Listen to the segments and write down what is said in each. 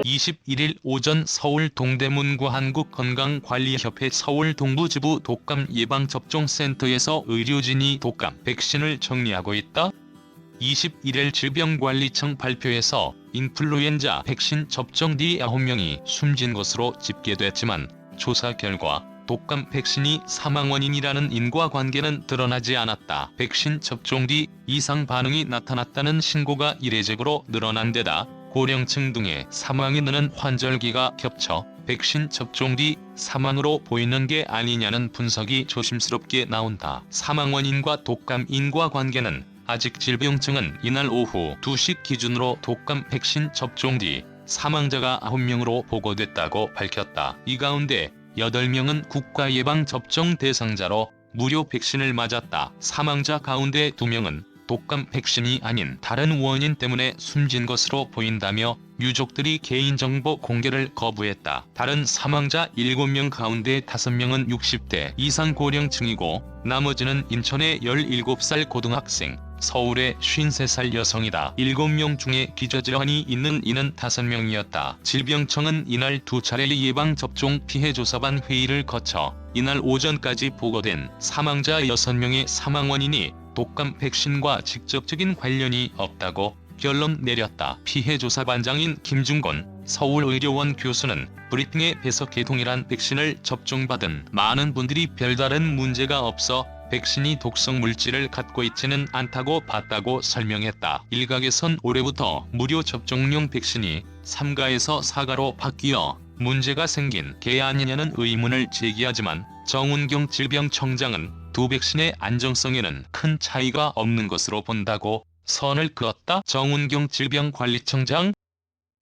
(21일) 오전 서울 동대문구 한국건강관리협회 서울 동부지부 독감 예방접종센터에서 의료진이 독감 백신을 정리하고 있다. 21일 질병관리청 발표에서 인플루엔자 백신 접종 뒤 9명이 숨진 것으로 집계됐지만 조사 결과 독감 백신이 사망 원인이라는 인과관계는 드러나지 않았다. 백신 접종 뒤 이상 반응이 나타났다는 신고가 이례적으로 늘어난 데다 고령층 등의 사망이 느는 환절기가 겹쳐 백신 접종 뒤 사망으로 보이는 게 아니냐는 분석이 조심스럽게 나온다. 사망 원인과 독감 인과관계는 아직 질병청은 이날 오후 2시 기준으로 독감 백신 접종 뒤 사망자가 9명으로 보고됐다고 밝혔다. 이 가운데 8명은 국가예방접종 대상자로 무료 백신을 맞았다. 사망자 가운데 2명은 독감 백신이 아닌 다른 원인 때문에 숨진 것으로 보인다며 유족들이 개인정보 공개를 거부했다. 다른 사망자 7명 가운데 5명은 60대 이상 고령층이고 나머지는 인천의 17살 고등학생, 서울의 53살 여성이다. 7명 중에 기저질환이 있는 이는 5명이었다. 질병청은 이날 2차례 예방접종 피해조사반 회의를 거쳐 이날 오전까지 보고된 사망자 6명의 사망 원인이 독감 백신과 직접적인 관련이 없다고 결론 내렸다. 피해조사반장인 김중곤 서울의료원 교수는 브리핑에 배석해 동일한 백신을 접종받은 많은 분들이 별다른 문제가 없어 백신이 독성 물질을 갖고 있지는 않다고 봤다고 설명했다. 일각에선 올해부터 무료 접종용 백신이 3가에서 4가로 바뀌어 문제가 생긴 게 아니냐는 의문을 제기하지만 정운경 질병청장은 두 백신의 안정성에는 큰 차이가 없는 것으로 본다고 선을 그었다. 정운경 질병관리청장,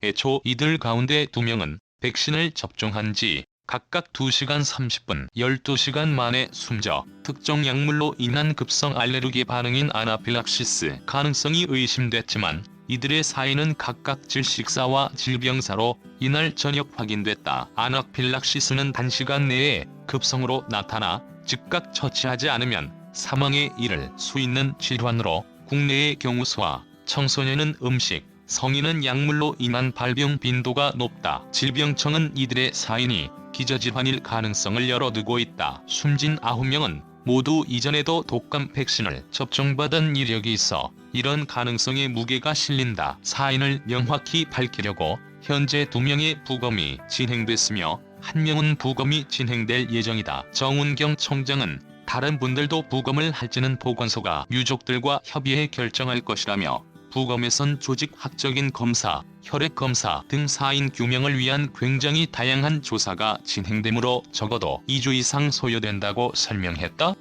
애초 이들 가운데 2명은 백신을 접종한 지 각각 2시간 30분, 12시간 만에 숨져 특정 약물로 인한 급성 알레르기 반응인 아나필락시스 가능성이 의심됐지만 이들의 사인은 각각 질식사와 질병사로 이날 저녁 확인됐다. 아나필락시스는 단시간 내에 급성으로 나타나 즉각 처치하지 않으면 사망에 이를 수 있는 질환으로 국내의 경우 소아, 청소년은 음식, 성인은 약물로 인한 발병 빈도가 높다. 질병청은 이들의 사인이 기저질환일 가능성을 열어두고 있다. 숨진 9명은 모두 이전에도 독감 백신을 접종받은 이력이 있어 이런 가능성에 무게가 실린다. 사인을 명확히 밝히려고 현재 2명의 부검이 진행됐으며 1명은 부검이 진행될 예정이다. 정운경 청장은 다른 분들도 부검을 할지는 보건소가 유족들과 협의해 결정할 것이라며 부검에선 조직학적인 검사, 혈액검사 등 사인 규명을 위한 굉장히 다양한 조사가 진행되므로 적어도 2주 이상 소요된다고 설명했다.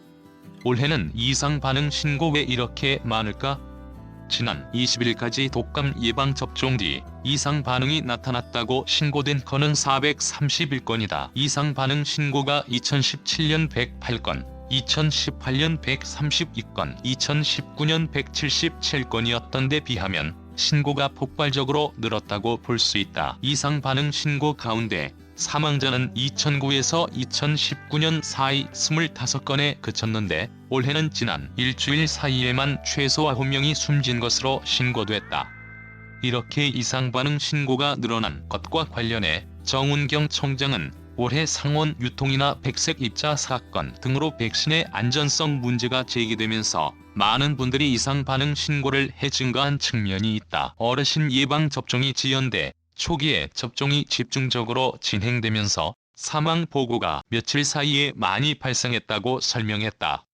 올해는 이상 반응 신고 왜 이렇게 많을까? 지난 20일까지 독감 예방접종 뒤 이상 반응이 나타났다고 신고된 건은 431건이다. 이상 반응 신고가 2017년 108건, 2018년 132건, 2019년 177건이었던 데 비하면 신고가 폭발적으로 늘었다고 볼 수 있다. 이상 반응 신고 가운데 사망자는 2009에서 2019년 사이 25건에 그쳤는데 올해는 지난 일주일 사이에만 최소 9명이 숨진 것으로 신고됐다. 이렇게 이상 반응 신고가 늘어난 것과 관련해 정운경 청장은 올해 상온 유통이나 백색 입자 사건 등으로 백신의 안전성 문제가 제기되면서 많은 분들이 이상 반응 신고를 해 증가한 측면이 있다. 어르신 예방 접종이 지연돼 초기에 접종이 집중적으로 진행되면서 사망 보고가 며칠 사이에 많이 발생했다고 설명했다.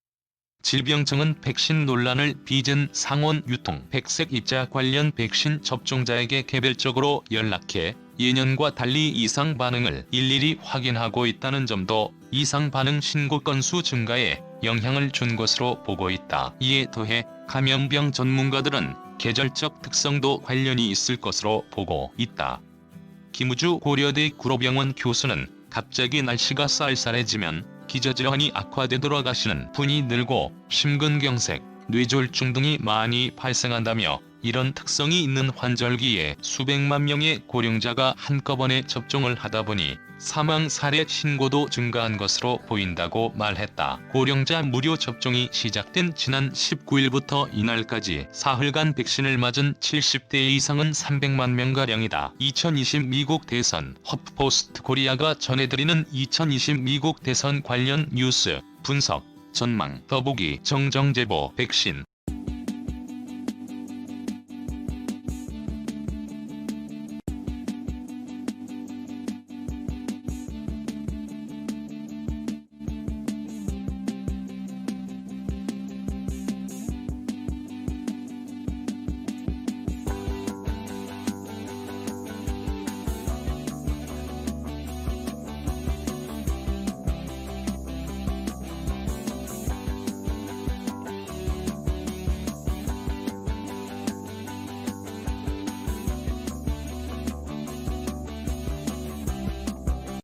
질병청은 백신 논란을 빚은 상온 유통, 백색 입자 관련 백신 접종자에게 개별적으로 연락해 예년과 달리 이상 반응을 일일이 확인하고 있다는 점도 이상 반응 신고 건수 증가에 영향을 준 것으로 보고 있다. 이에 더해 감염병 전문가들은 계절적 특성도 관련이 있을 것으로 보고 있다. 김우주 고려대 구로병원 교수는 갑자기 날씨가 쌀쌀해지면 기저질환이 악화되돌아 가시는 분이 늘고 심근경색, 뇌졸중 등이 많이 발생한다며 이런 특성이 있는 환절기에 수백만 명의 고령자가 한꺼번에 접종을 하다 보니 사망 사례 신고도 증가한 것으로 보인다고 말했다. 고령자 무료 접종이 시작된 지난 19일부터 이날까지 사흘간 백신을 맞은 70대 이상은 300만 명가량이다. 2020 미국 대선 허프포스트 코리아가 전해드리는 2020 미국 대선 관련 뉴스 분석 전망 더보기 정정제보 백신